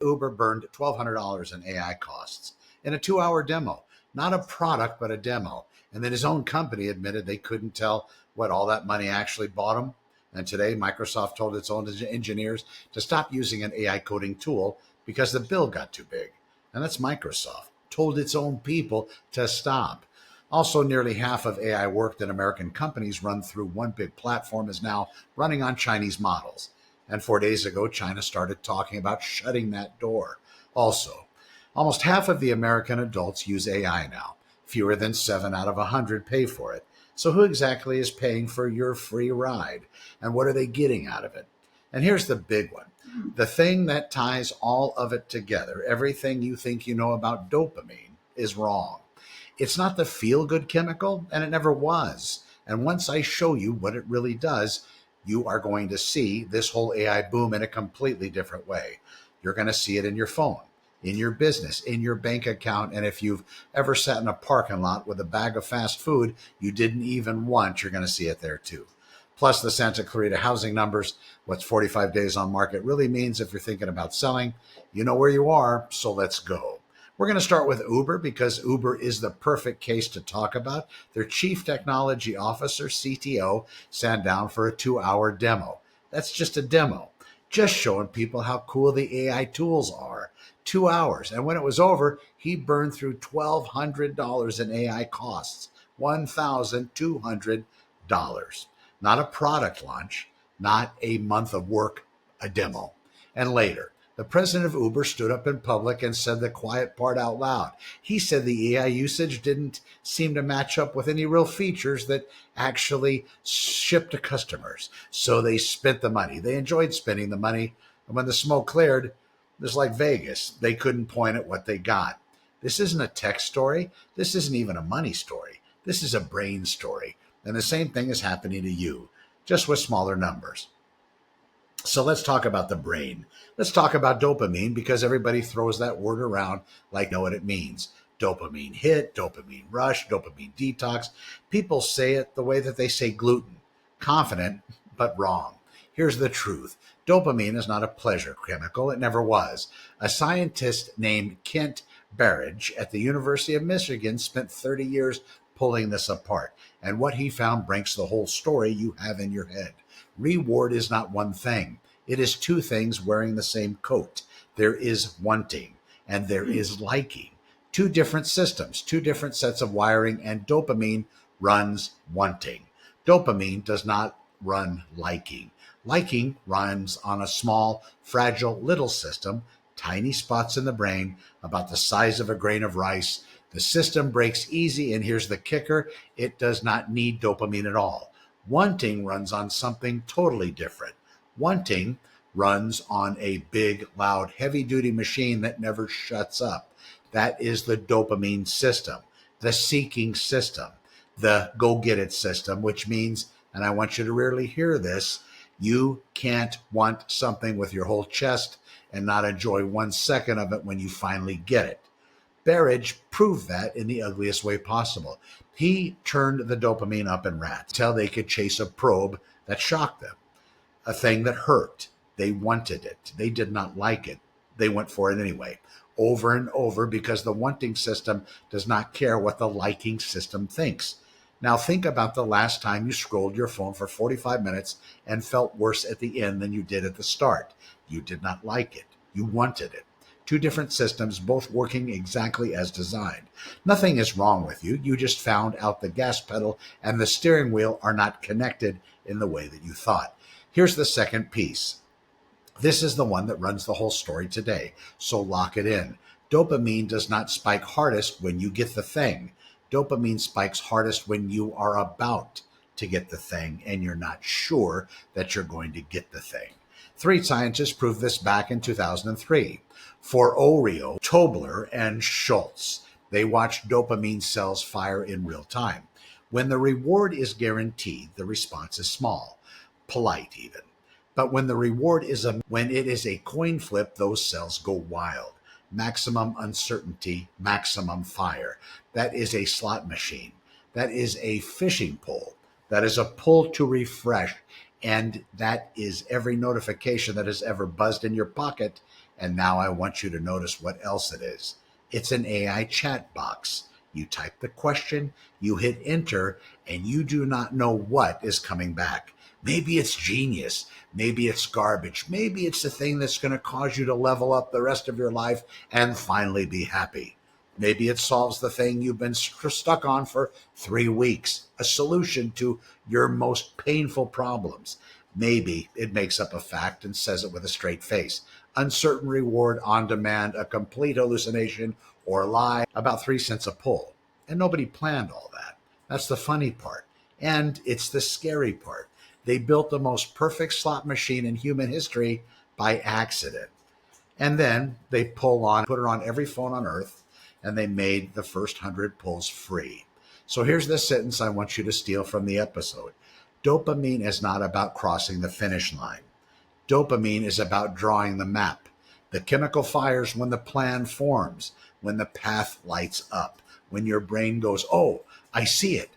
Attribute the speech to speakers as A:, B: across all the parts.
A: Uber burned $1,200 in AI costs in a 2-hour demo. Not a product, but a demo. And then his own company admitted they couldn't tell what all that money actually bought him. And today, Microsoft told its own engineers to stop using an AI coding tool because the bill got too big. And that's Microsoft. Told its own people to stop. Also, nearly half of AI work that American companies run through one big platform is now running on Chinese models. And 4 days ago, China started talking about shutting that door. Also, almost half of the American adults use AI now. Fewer than 7 out of 100 pay for it. So who exactly is paying for your free ride? And what are they getting out of it? And here's the big one. The thing that ties all of it together, everything you think you know about dopamine, is wrong. It's not the feel-good chemical, and it never was. And once I show you what it really does, you are going to see this whole AI boom in a completely different way. You're going to see it in your phone, in your business, in your bank account. And if you've ever sat in a parking lot with a bag of fast food you didn't even want, you're going to see it there too. Plus the Santa Clarita housing numbers, what's 45 days on market really means if you're thinking about selling, you know where you are, so let's go. We're going to start with Uber because Uber is the perfect case to talk about. Their chief technology officer, CTO, sat down for a 2-hour demo. That's just a demo, just showing people how cool the AI tools are. 2 hours. And when it was over, he burned through $1,200 in AI costs. $1,200. Not a product launch, not a month of work, a demo. And later, the president of Uber stood up in public and said the quiet part out loud. He said the AI usage didn't seem to match up with any real features that actually shipped to customers. So they spent the money. They enjoyed spending the money. And when the smoke cleared, it was like Vegas. They couldn't point at what they got. This isn't a tech story. This isn't even a money story. This is a brain story. And the same thing is happening to you, just with smaller numbers. So let's talk about the brain. Let's talk about dopamine because everybody throws that word around like they know what it means. Dopamine hit, dopamine rush, dopamine detox. People say it the way that they say gluten. Confident, but wrong. Here's the truth. Dopamine is not a pleasure chemical. It never was. A scientist named Kent Berridge at the University of Michigan spent 30 years pulling this apart. And what he found breaks the whole story you have in your head. Reward is not one thing. It is two things wearing the same coat. There is wanting and there is liking. Two different systems, two different sets of wiring, and dopamine runs wanting. Dopamine does not run liking. Liking runs on a small, fragile little system, tiny spots in the brain about the size of a grain of rice. The system breaks easy, and here's the kicker, it does not need dopamine at all. Wanting runs on something totally different. Wanting runs on a big, loud, heavy-duty machine that never shuts up. That is the dopamine system, the seeking system, the go-get-it system, which means, and I want you to really hear this, you can't want something with your whole chest and not enjoy 1 second of it when you finally get it. Berridge proved that in the ugliest way possible. He turned the dopamine up in rats until they could chase a probe that shocked them, a thing that hurt. They wanted it. They did not like it. They went for it anyway, over and over, because the wanting system does not care what the liking system thinks. Now think about the last time you scrolled your phone for 45 minutes and felt worse at the end than you did at the start. You did not like it. You wanted it. Two different systems, both working exactly as designed. Nothing is wrong with you. You just found out the gas pedal and the steering wheel are not connected in the way that you thought. Here's the second piece. This is the one that runs the whole story today, so lock it in. Dopamine does not spike hardest when you get the thing. Dopamine spikes hardest when you are about to get the thing and you're not sure that you're going to get the thing. 3 scientists proved this back in 2003. For Oreo, Tobler, and Schultz, they watched dopamine cells fire in real time. When the reward is guaranteed, the response is small, polite even. But when it is a coin flip, those cells go wild. Maximum uncertainty, maximum fire. That is a slot machine. That is a fishing pole. That is a pull to refresh. And that is every notification that has ever buzzed in your pocket And now I want you to notice what else it is. It's an AI chat box. You type the question, you hit enter, and you do not know what is coming back. Maybe it's genius. Maybe it's garbage. Maybe it's the thing that's going to cause you to level up the rest of your life and finally be happy. Maybe it solves the thing you've been stuck on for 3 weeks, a solution to your most painful problems. Maybe it makes up a fact and says it with a straight face. Uncertain reward on demand, a complete hallucination or lie, about 3 cents a pull. And nobody planned all that. That's the funny part. And it's the scary part. They built the most perfect slot machine in human history by accident. And then they put it on every phone on earth, and they made the first 100 pulls free. So here's the sentence I want you to steal from the episode. Dopamine is not about crossing the finish line. Dopamine is about drawing the map. The chemical fires when the plan forms, when the path lights up, when your brain goes, oh, I see it.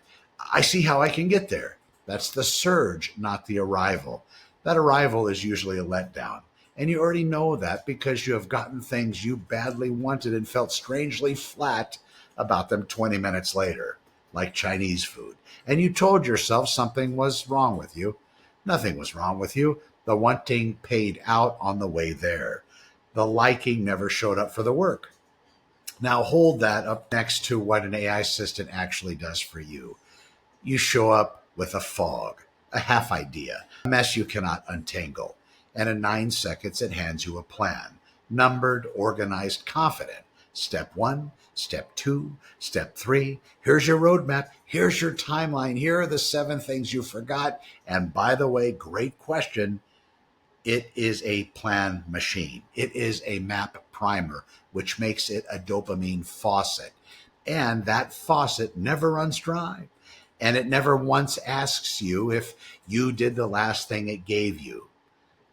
A: I see how I can get there. That's the surge, not the arrival. That arrival is usually a letdown. And you already know that because you have gotten things you badly wanted and felt strangely flat about them 20 minutes later, like Chinese food. And you told yourself something was wrong with you. Nothing was wrong with you. The wanting paid out on the way there. The liking never showed up for the work. Now hold that up next to what an AI assistant actually does for you. You show up with a fog, a half idea, a mess you cannot untangle. And in 9 seconds, it hands you a plan, numbered, organized, confident. Step 1, step 2, step 3. Here's your roadmap. Here's your timeline. Here are the 7 things you forgot. And by the way, great question. It is a plan machine. It is a map primer, which makes it a dopamine faucet. And that faucet never runs dry. And it never once asks you if you did the last thing it gave you.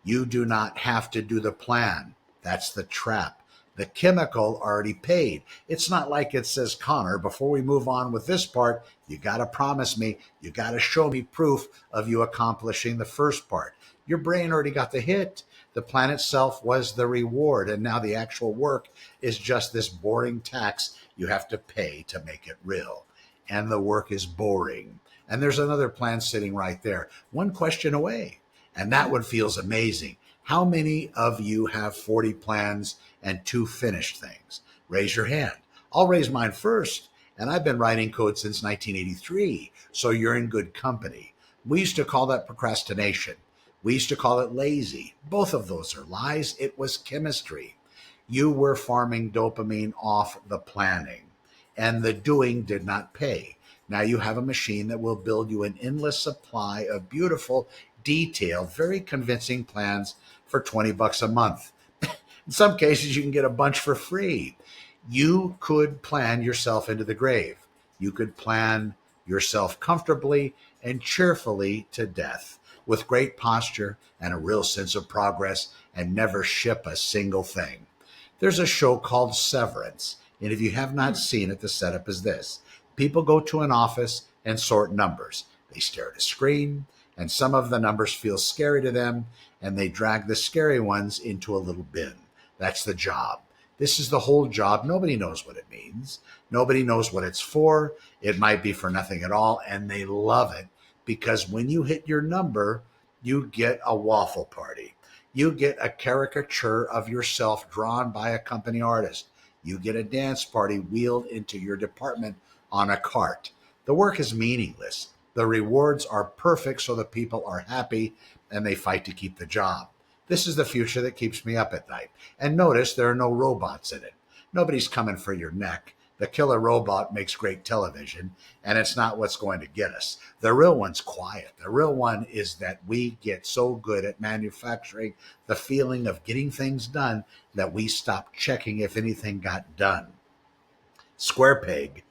A: You do not have to do the plan. That's the trap. The chemical already paid. It's not like it says, Connor, before we move on with this part, you got to promise me, you got to show me proof of you accomplishing the first part. Your brain already got the hit. The plan itself was the reward, and now the actual work is just this boring tax you have to pay to make it real. And the work is boring. And there's another plan sitting right there, one question away. And that one feels amazing. How many of you have 40 plans and 2 finished things? Raise your hand. I'll raise mine first. And I've been writing code since 1983, so you're in good company. We used to call that procrastination. We used to call it lazy. Both of those are lies. It was chemistry. You were farming dopamine off the planning, and the doing did not pay. Now you have a machine that will build you an endless supply of beautiful, detailed, very convincing plans for $20 a month. In some cases, you can get a bunch for free. You could plan yourself into the grave. You could plan yourself comfortably and cheerfully to death with great posture and a real sense of progress and never ship a single thing. There's a show called Severance, and if you have not seen it, the setup is this. People go to an office and sort numbers. They stare at a screen, and some of the numbers feel scary to them, and they drag the scary ones into a little bin. That's the job. This is the whole job. Nobody knows what it means. Nobody knows what it's for. It might be for nothing at all, and they love it because when you hit your number, you get a waffle party. You get a caricature of yourself drawn by a company artist. You get a dance party wheeled into your department on a cart. The work is meaningless. The rewards are perfect so the people are happy and they fight to keep the job. This is the future that keeps me up at night. And notice there are no robots in it. Nobody's coming for your neck. The killer robot makes great television, and it's not what's going to get us. The real one's quiet. The real one is that we get so good at manufacturing the feeling of getting things done that we stop checking if anything got done. Square peg,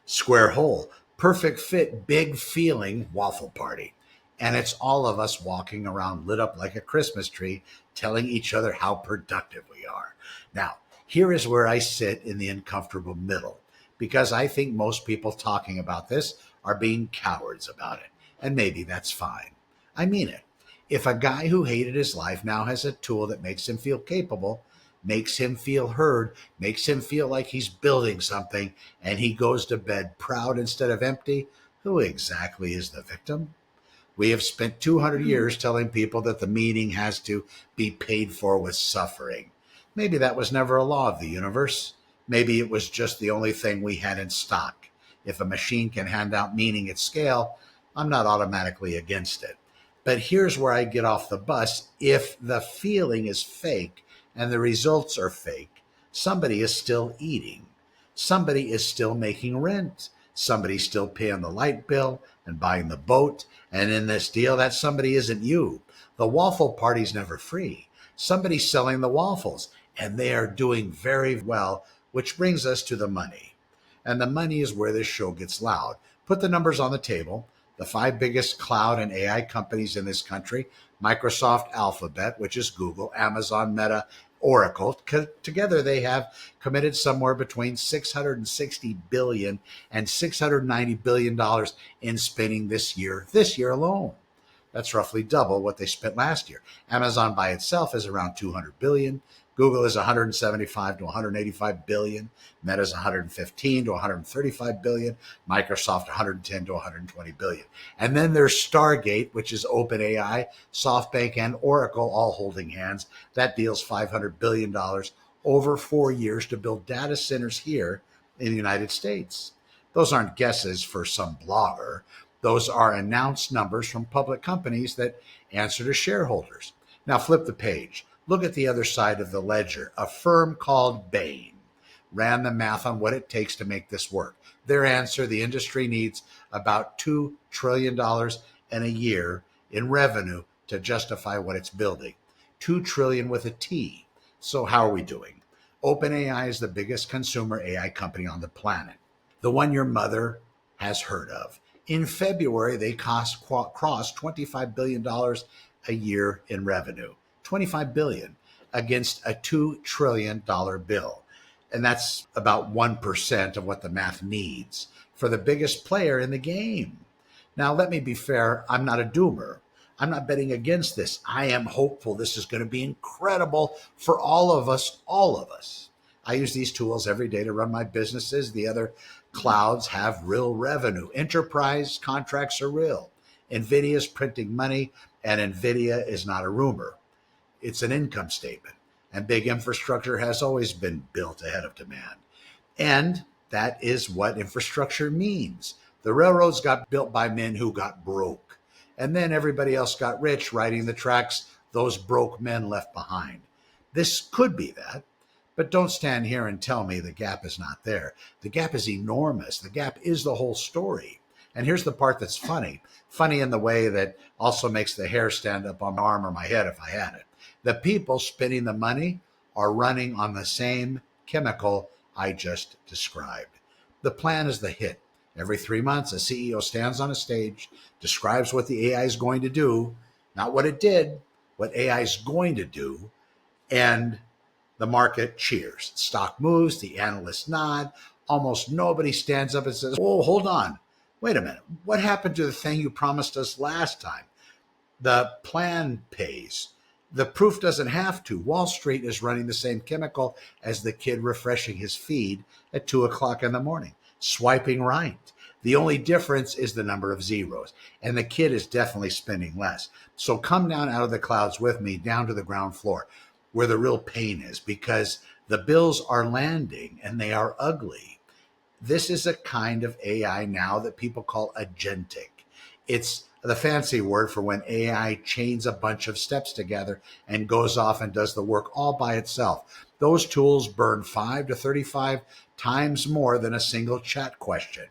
A: square hole, perfect fit, big feeling, waffle party. And it's all of us walking around lit up like a Christmas tree, telling each other how productive we are. Now, here is where I sit in the uncomfortable middle, because I think most people talking about this are being cowards about it. And maybe that's fine. I mean it. If a guy who hated his life now has a tool that makes him feel capable, makes him feel heard, makes him feel like he's building something, and he goes to bed proud instead of empty, who exactly is the victim? We have spent 200 years telling people that the meaning has to be paid for with suffering. Maybe that was never a law of the universe. Maybe it was just the only thing we had in stock. If a machine can hand out meaning at scale, I'm not automatically against it. But here's where I get off the bus. If the feeling is fake and the results are fake, somebody is still eating. Somebody is still making rent. Somebody's still paying the light bill and buying the boat. And in this deal, that somebody isn't you. The waffle party's never free. Somebody's selling the waffles, and they are doing very well, which brings us to the money. And the money is where this show gets loud. Put the numbers on the table. The 5 biggest cloud and AI companies in this country, Microsoft Alphabet, which is Google, Amazon, Meta, Oracle, together they have committed somewhere between $660 billion and $690 billion in spending this year alone. That's roughly double what they spent last year. Amazon by itself is around 200 billion. Google is 175 to 185 billion. Meta is 115 to 135 billion. Microsoft 110 to 120 billion. And then there's Stargate, which is OpenAI, SoftBank, and Oracle all holding hands. That deal's $500 billion over 4 years to build data centers here in the United States. Those aren't guesses for some blogger. Those are announced numbers from public companies that answer to shareholders. Now flip the page. Look at the other side of the ledger. A firm called Bain ran the math on what it takes to make this work. Their answer, the industry needs about $2 trillion in a year in revenue to justify what it's building. 2 trillion with a T. So how are we doing? OpenAI is the biggest consumer AI company on the planet, the one your mother has heard of. In February, they crossed $25 billion a year in revenue. $25 billion against a $2 trillion bill. And that's about 1% of what the math needs for the biggest player in the game. Now, let me be fair. I'm not a doomer. I'm not betting against this. I am hopeful this is going to be incredible for all of us, all of us. I use these tools every day to run my businesses. The other clouds have real revenue. Enterprise contracts are real. NVIDIA is printing money, and NVIDIA is not a rumor. It's an income statement. And big infrastructure has always been built ahead of demand. And that is what infrastructure means. The railroads got built by men who got broke. And then everybody else got rich riding the tracks those broke men left behind. This could be that. But don't stand here and tell me the gap is not there. The gap is enormous. The gap is the whole story. And here's the part that's funny. Funny in the way that also makes the hair stand up on my arm or my head if I had it. The people spending the money are running on the same chemical I just described. The plan is the hit. Every 3 months, a CEO stands on a stage, describes what the AI is going to do, not what it did, what AI is going to do, and the market cheers. Stock moves, the analysts nod. Almost nobody stands up and says, "Oh, hold on. Wait a minute. What happened to the thing you promised us last time?" The plan pays. The proof doesn't have to. Wall Street is running the same chemical as the kid refreshing his feed at 2 o'clock in the morning, swiping right. The only difference is the number of zeros, and the kid is definitely spending less. So come down out of the clouds with me down to the ground floor where the real pain is, because the bills are landing and they are ugly. This is a kind of AI now that people call agentic. It's the fancy word for when AI chains a bunch of steps together and goes off and does the work all by itself. Those tools burn 5 to 35 times more than a single chat question.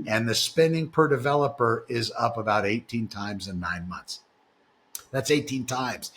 A: And the spending per developer is up about 18 times in 9 months. That's 18 times.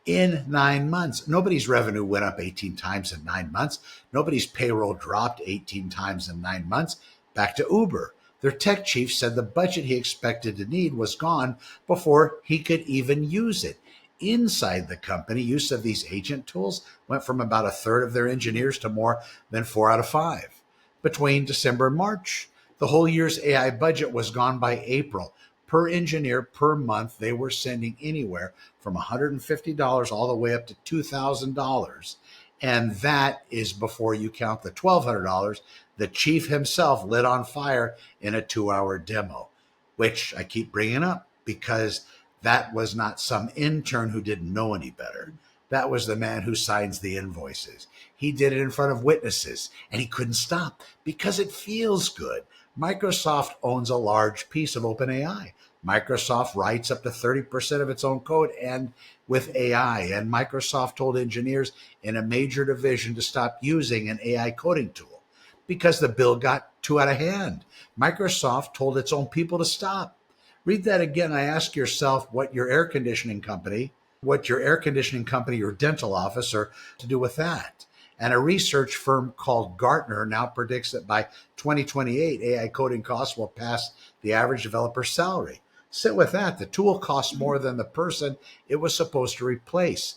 A: In 9 months, nobody's revenue went up 18 times in 9 months. Nobody's payroll dropped 18 times in 9 months. Back to Uber. Their tech chief said the budget he expected to need was gone before he could even use it. Inside the company, use of these agent tools went from about a third of their engineers to more than 4 out of 5. Between December and March, the whole year's AI budget was gone by April. Per engineer per month, they were sending anywhere from $150 all the way up to $2,000. And that is before you count the $1,200 the chief himself lit on fire in a 2-hour demo, which I keep bringing up because that was not some intern who didn't know any better. That was the man who signs the invoices. He did it in front of witnesses, and he couldn't stop because it feels good. Microsoft owns a large piece of OpenAI. Microsoft writes up to 30% of its own code and with AI. And Microsoft told engineers in a major division to stop using an AI coding tool because the bill got too out of hand. Microsoft told its own people to stop. Read that again. I ask yourself what your air conditioning company, your dental office are to do with that. And a research firm called Gartner now predicts that by 2028, AI coding costs will pass the average developer's salary. Sit with that. The tool costs more than the person it was supposed to replace.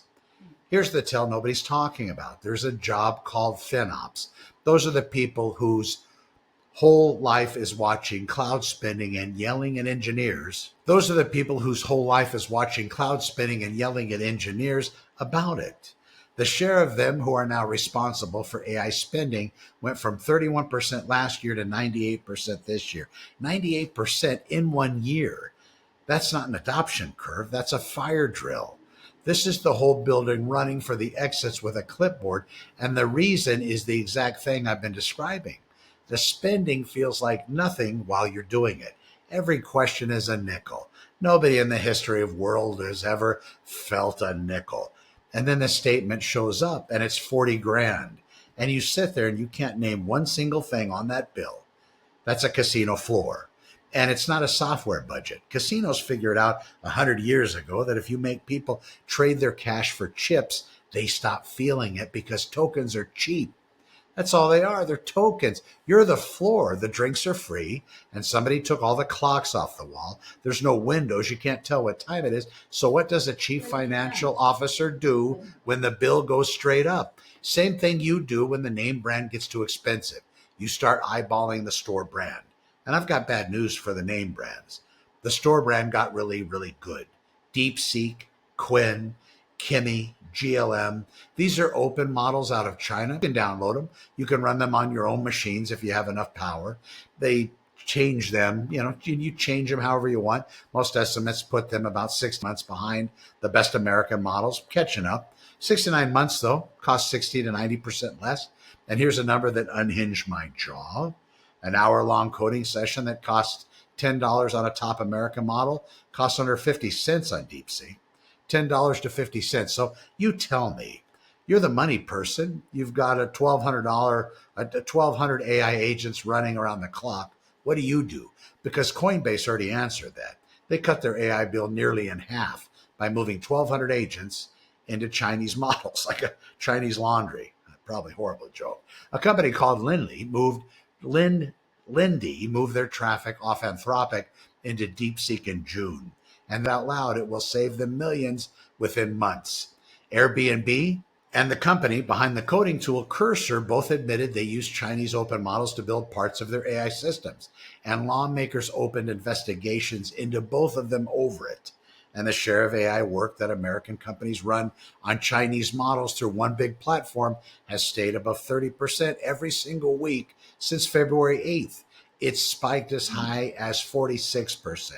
A: Here's the tell nobody's talking about. There's a job called FinOps. Those are the people whose whole life is watching cloud spinning and yelling at engineers. Those are the people whose whole life is watching cloud spinning and yelling at engineers about it. The share of them who are now responsible for AI spending went from 31% last year to 98% this year. 98% in 1 year. That's not an adoption curve. That's a fire drill. This is the whole building running for the exits with a clipboard. And the reason is the exact thing I've been describing. The spending feels like nothing while you're doing it. Every question is a nickel. Nobody in the history of world has ever felt a nickel. And then the statement shows up and it's 40 grand. And you sit there and you can't name one single thing on that bill. That's a casino floor. And it's not a software budget. Casinos figured out 100 years ago that if you make people trade their cash for chips, they stop feeling it because tokens are cheap. That's all they are. They're tokens. You're the floor. The drinks are free, and somebody took all the clocks off the wall. There's no windows. You can't tell what time it is. So what does a chief financial officer do when the bill goes straight up? Same thing you do when the name brand gets too expensive. You start eyeballing the store brand. And I've got bad news for the name brands. The store brand got really, really good. DeepSeek, Quinn, Kimi, GLM. These are open models out of China. You can download them. You can run them on your own machines if you have enough power. They change them, you change them however you want. Most estimates put them about 6 months behind the best American models, catching up. 69 months, though, cost 60 to 90% less. And here's a number that unhinged my jaw. An hour-long coding session that costs $10 on a top American model costs under 50 cents on DeepSeek. $10 to 50 cents. So you tell me, you're the money person. You've got a $1,200 AI agents running around the clock. What do you do? Because Coinbase already answered that. They cut their AI bill nearly in half by moving 1,200 agents into Chinese models, like a Chinese laundry. Probably a horrible joke. A company called Lindy moved their traffic off Anthropic into DeepSeek in June. And out loud, it will save them millions within months. Airbnb and the company behind the coding tool Cursor both admitted they used Chinese open models to build parts of their AI systems. And lawmakers opened investigations into both of them over it. And the share of AI work that American companies run on Chinese models through one big platform has stayed above 30% every single week since February 8th. It's spiked as high as 46%.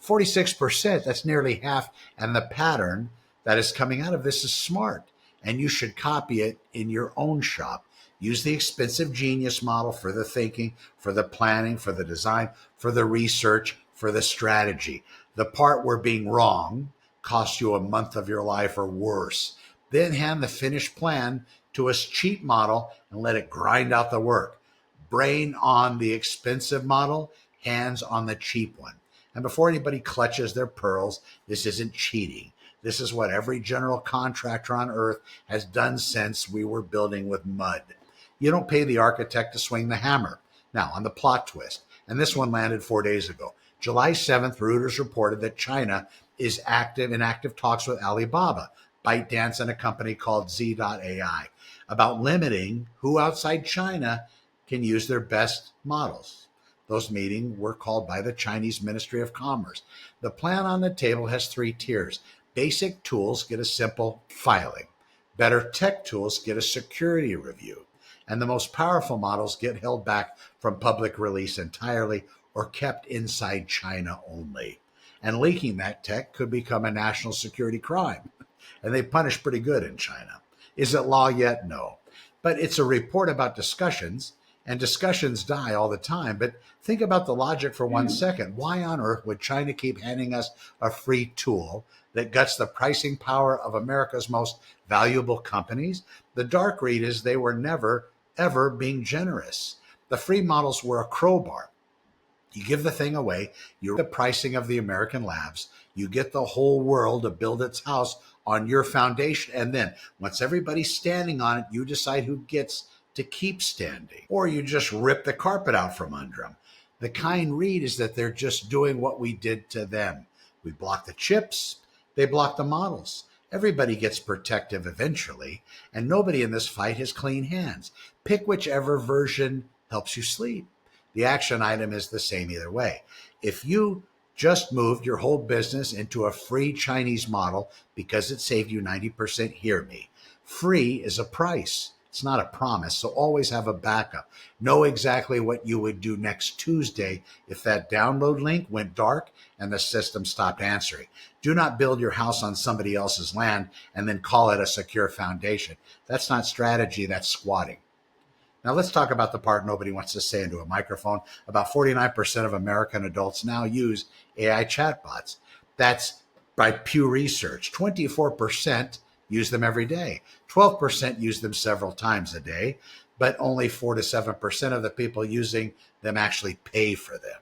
A: 46%, that's nearly half. And the pattern that is coming out of this is smart. And you should copy it in your own shop. Use the expensive genius model for the thinking, for the planning, for the design, for the research, for the strategy. The part where being wrong costs you a month of your life or worse. Then hand the finished plan to a cheap model and let it grind out the work. Brain on the expensive model, hands on the cheap one. And before anybody clutches their pearls, this isn't cheating. This is what every general contractor on earth has done since we were building with mud. You don't pay the architect to swing the hammer. Now, on the plot twist, and this one landed 4 days ago. July 7th, Reuters reported that China is in active talks with Alibaba, ByteDance, and a company called Z.AI about limiting who outside China can use their best models. Those meetings were called by the Chinese Ministry of Commerce. The plan on the table has 3 tiers. Basic tools get a simple filing. Better tech tools get a security review, and the most powerful models get held back from public release entirely or kept inside China only. And leaking that tech could become a national security crime. And they punish pretty good in China. Is it law yet? No. But it's a report about discussions, and discussions die all the time. But think about the logic for 1 second. Why on earth would China keep handing us a free tool that guts the pricing power of America's most valuable companies? The dark read is they were never, ever being generous. The free models were a crowbar. You give the thing away, you're the pricing of the American labs, you get the whole world to build its house on your foundation. And then once everybody's standing on it, you decide who gets to keep standing. Or you just rip the carpet out from under them. The kind read is that they're just doing what we did to them. We block the chips, they block the models. Everybody gets protective eventually, and nobody in this fight has clean hands. Pick whichever version helps you sleep. The action item is the same either way. If you just moved your whole business into a free Chinese model because it saved you 90%, hear me. Free is a price. It's not a promise, so always have a backup. Know exactly what you would do next Tuesday if that download link went dark and the system stopped answering. Do not build your house on somebody else's land and then call it a secure foundation. That's not strategy, that's squatting. Now let's talk about the part nobody wants to say into a microphone. About 49% of American adults now use AI chatbots. That's by Pew Research. 24% use them every day. 12% use them several times a day, but only 4 to 7% of the people using them actually pay for them.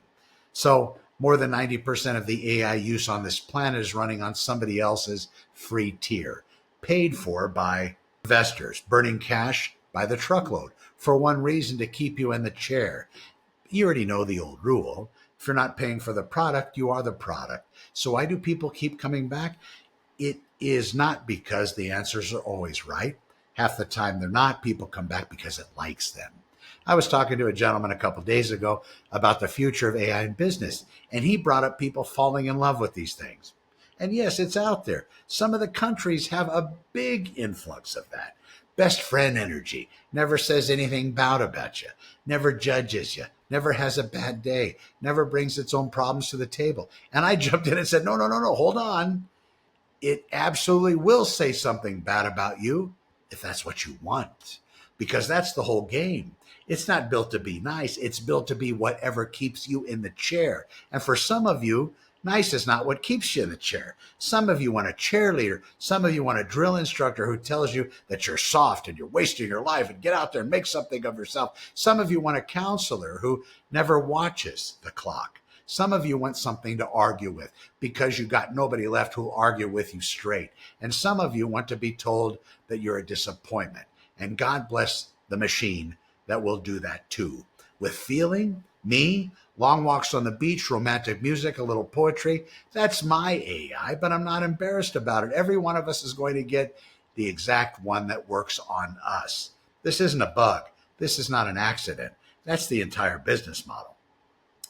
A: So more than 90% of the AI use on this planet is running on somebody else's free tier, paid for by investors, burning cash by the truckload for one reason: to keep you in the chair. You already know the old rule. If you're not paying for the product, you are the product. So why do people keep coming back? It is not because the answers are always right. Half the time they're not. People come back because it likes them. I was talking to a gentleman a couple of days ago about the future of AI in business, and he brought up people falling in love with these things. And yes, it's out there. Some of the countries have a big influx of that. Best friend energy, never says anything bad about you, never judges you, never has a bad day, never brings its own problems to the table. And I jumped in and said, no, hold on. It absolutely will say something bad about you if that's what you want, because that's the whole game. It's not built to be nice. It's built to be whatever keeps you in the chair. And for some of you, nice is not what keeps you in the chair. Some of you want a cheerleader. Some of you want a drill instructor who tells you that you're soft and you're wasting your life and get out there and make something of yourself. Some of you want a counselor who never watches the clock. Some of you want something to argue with because you got nobody left who'll argue with you straight. And some of you want to be told that you're a disappointment. And God bless the machine that will do that too. With feeling, me, long walks on the beach, romantic music, a little poetry. That's my AI, but I'm not embarrassed about it. Every one of us is going to get the exact one that works on us. This isn't a bug. This is not an accident. That's the entire business model.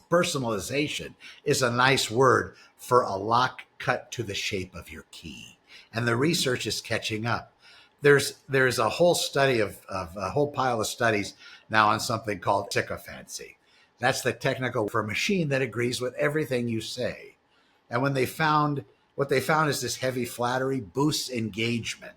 A: Personalization is a nice word for a lock cut to the shape of your key. And the research is catching up. There's a whole study of a whole pile of studies now on something called sycophancy. That's the technical for a machine that agrees with everything you say. And what they found is this heavy flattery boosts engagement,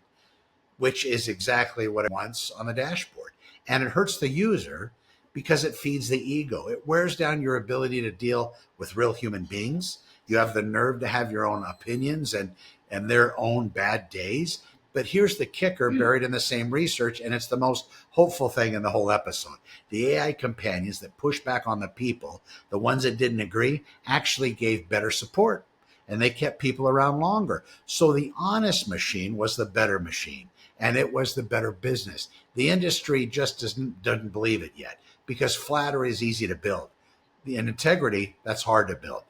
A: which is exactly what it wants on the dashboard. And it hurts the user because it feeds the ego. It wears down your ability to deal with real human beings. You have the nerve to have your own opinions and their own bad days. But here's the kicker buried in the same research, and it's the most hopeful thing in the whole episode. The AI companions that push back on the people, the ones that didn't agree, actually gave better support, and they kept people around longer. So the honest machine was the better machine, and it was the better business. The industry just doesn't believe it yet because flattery is easy to build. And integrity, that's hard to build.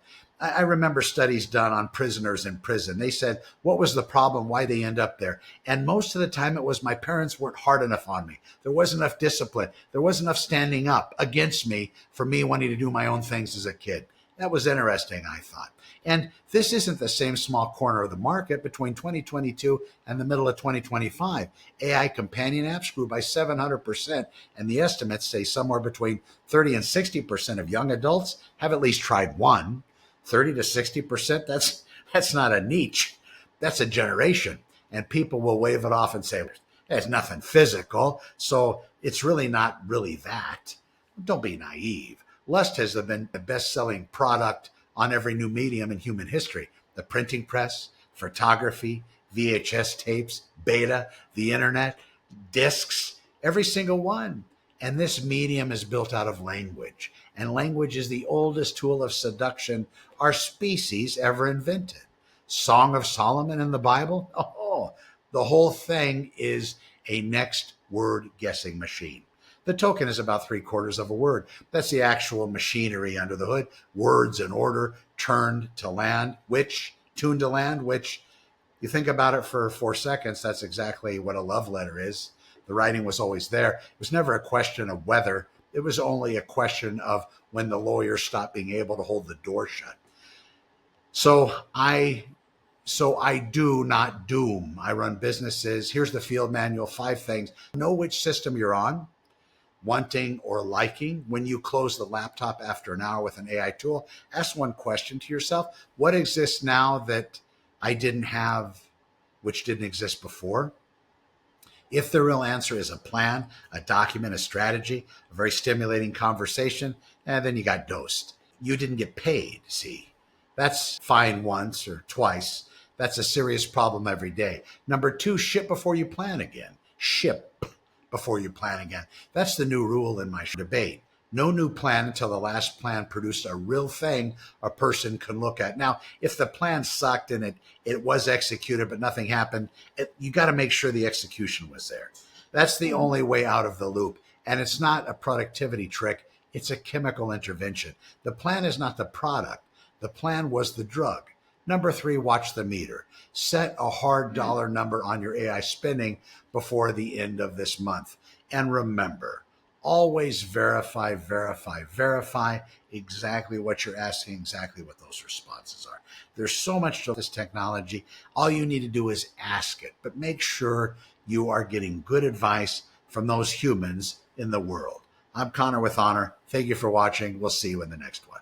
A: I remember studies done on prisoners in prison. They said, what was the problem? Why they end up there? And most of the time it was my parents weren't hard enough on me. There wasn't enough discipline. There wasn't enough standing up against me for me wanting to do my own things as a kid. That was interesting, I thought. And this isn't the same small corner of the market. Between 2022 and the middle of 2025, AI companion apps grew by 700%. And the estimates say somewhere between 30 and 60% of young adults have at least tried one. 30 to 60%, that's not a niche. That's a generation. And people will wave it off and say, there's nothing physical. So it's really not really that. Don't be naive. Lust has been the best-selling product on every new medium in human history. The printing press, photography, VHS tapes, beta, the internet, discs, every single one. And this medium is built out of language. And language is the oldest tool of seduction our species ever invented. Song of Solomon in the Bible? Oh, the whole thing is a next word guessing machine. The token is about 3/4 of a word. That's the actual machinery under the hood. Words in order, tuned to land, which you think about it for 4 seconds, that's exactly what a love letter is. The writing was always there. It was never a question of whether. It was only a question of when the lawyer stopped being able to hold the door shut. So I do not doom. I run businesses. Here's the field manual, 5 things. Know which system you're on, wanting or liking. When you close the laptop after an hour with an AI tool, ask one question to yourself. What exists now that I didn't have, which didn't exist before? If the real answer is a plan, a document, a strategy, a very stimulating conversation, then you got dosed. You didn't get paid, see. That's fine once or twice. That's a serious problem every day. Number 2, ship before you plan again. Ship before you plan again. That's the new rule in my debate. No new plan until the last plan produced a real thing a person can look at. Now, if the plan sucked and it was executed, but nothing happened, you got to make sure the execution was there. That's the only way out of the loop. And it's not a productivity trick. It's a chemical intervention. The plan is not the product. The plan was the drug. Number 3, watch the meter. Set a hard dollar number on your AI spending before the end of this month. And remember, always verify exactly what you're asking, exactly what those responses are. There's so much to this technology. All you need to do is ask it, but make sure you are getting good advice from those humans in the world. I'm Connor with Honor. Thank you for watching. We'll see you in the next one.